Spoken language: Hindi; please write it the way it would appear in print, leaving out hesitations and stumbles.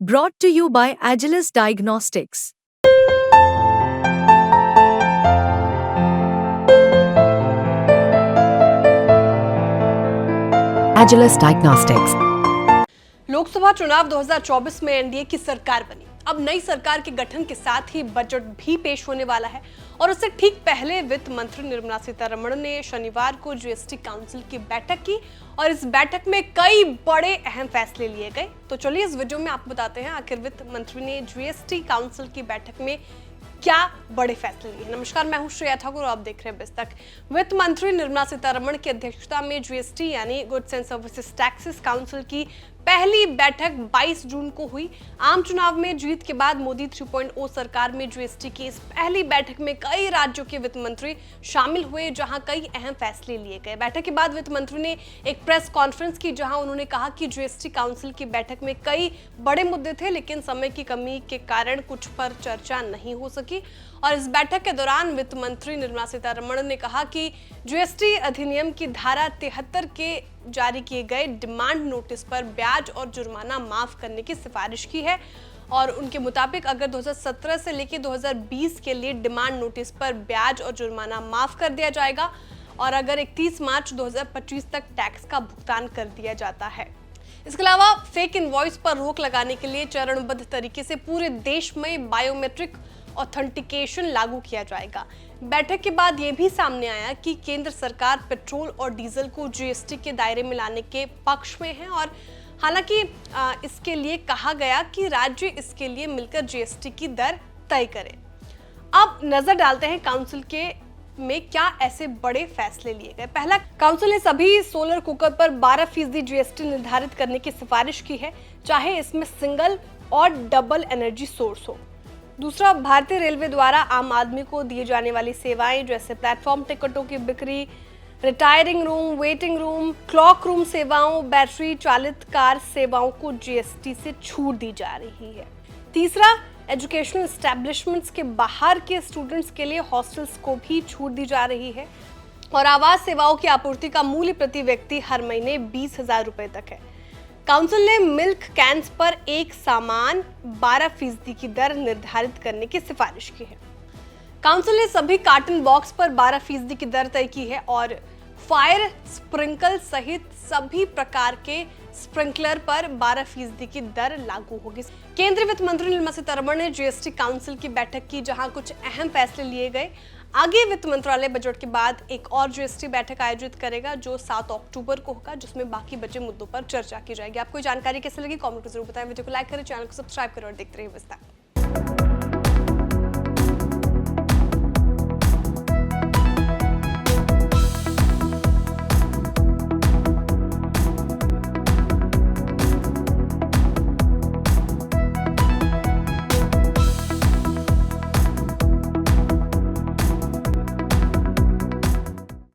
Brought to you by Agilus Diagnostics. Agilus Diagnostics. Lok Sabha चुनाव 2024 में एनडीए की सरकार बनी। अब नई सरकार के गठन के साथ ही बजट भी पेश होने वाला है और उससे ठीक पहले वित्त मंत्री निर्मला सीतारमण ने शनिवार को जीएसटी काउंसिल की बैठक की और इस बैठक में कई बड़े अहम फैसले लिए गए। तो चलिए इस वीडियो में आपको बताते हैं आखिर वित्त मंत्री ने जीएसटी काउंसिल की बैठक में क्या बड़े फैसले लिए। नमस्कार, मैं हूं श्रेया ठाकुर और आप देख रहे हैं बिज तक। वित्त मंत्री निर्मला सीतारमण की अध्यक्षता में जीएसटी यानी goods and services taxes council की पहली बैठक 22 जून को हुई। आम चुनाव में जीत के बाद मोदी 3.0 सरकार में जीएसटी की इस पहली बैठक में कई राज्यों के वित्त मंत्री शामिल हुए, जहां कई अहम फैसले लिए गए। बैठक के बाद वित्त मंत्री ने एक प्रेस कॉन्फ्रेंस की, जहां उन्होंने कहा कि जीएसटी काउंसिल की बैठक में कई बड़े मुद्दे थे, लेकिन समय की कमी के कारण कुछ पर चर्चा नहीं हो सकी। और इस बैठक के दौरान वित्त मंत्री निर्मला सीतारमण ने कहा कि जीएसटी अधिनियम की धारा 73 के जारी किए गए डिमांड नोटिस पर ब्याज और जुर्माना माफ करने की सिफारिश की है और उनके मुताबिक अगर 2017 से लेकर 2020 के लिए डिमांड नोटिस पर ब्याज और जुर्माना माफ कर दिया जाएगा और अगर 31 मार्च 2025 तक टैक्स का भुगतान कर दिया जाता है। इसके अलावा फेक इनवॉइस पर रोक लगाने के लिए चरणबद्ध तरीके से पूरे देश में बायोमेट्रिक ऑथेंटिकेशन लागू किया जाएगा। बैठक के बाद यह भी सामने आया कि केंद्र सरकार पेट्रोल और डीजल को जीएसटी के दायरे में लाने के पक्ष में है और हालांकि इसके लिए कहा गया कि राज्य इसके लिए मिलकर जीएसटी की दर तय करें। अब नजर डालते हैं काउंसिल के में क्या ऐसे बड़े फैसले लिए गए। पहला, काउंसिल ने सभी सोलर कुकर पर 12% जीएसटी निर्धारित करने की सिफारिश की है, चाहे इसमें सिंगल और डबल एनर्जी सोर्स हो। दूसरा, भारतीय रेलवे द्वारा आम आदमी को दिए जाने वाली सेवाएं जैसे प्लेटफॉर्म टिकटों की बिक्री, retiring room, waiting room, clock room सेवाओं, बैटरी चालित कार सेवाओं को जीएसटी से छूट दी जा रही है। तीसरा, एजुकेशनल एस्टेब्लिशमेंट्स के बाहर के स्टूडेंट्स के लिए हॉस्टल्स को भी छूट दी जा रही है और आवास सेवाओं की आपूर्ति का मूल्य प्रति व्यक्ति हर महीने 20,000 रुपए तक है। काउंसिल ने मिल्क कैंस पर एक समान 12% की दर निर्धारित करने की सिफारिश की है। काउंसिल ने सभी कार्टन बॉक्स पर 12% की दर तय की है और फायर स्प्रिंकल सहित सभी प्रकार के स्प्रिंकलर पर 12% की दर लागू होगी। केंद्रीय वित्त मंत्री निर्मला सीतारमण ने जीएसटी काउंसिल की बैठक की, जहां कुछ अहम फैसले लिए गए। आगे वित्त मंत्रालय बजट के बाद एक और जीएसटी बैठक आयोजित करेगा जो 7 अक्टूबर को होगा, जिसमें बाकी बचे मुद्दों पर चर्चा की जाएगी। आपको जानकारी कैसे लगी कमेंट में जरूर बताएं। वीडियो को लाइक करें, चैनल को सब्सक्राइब करें और देखते रहिए बिज तक।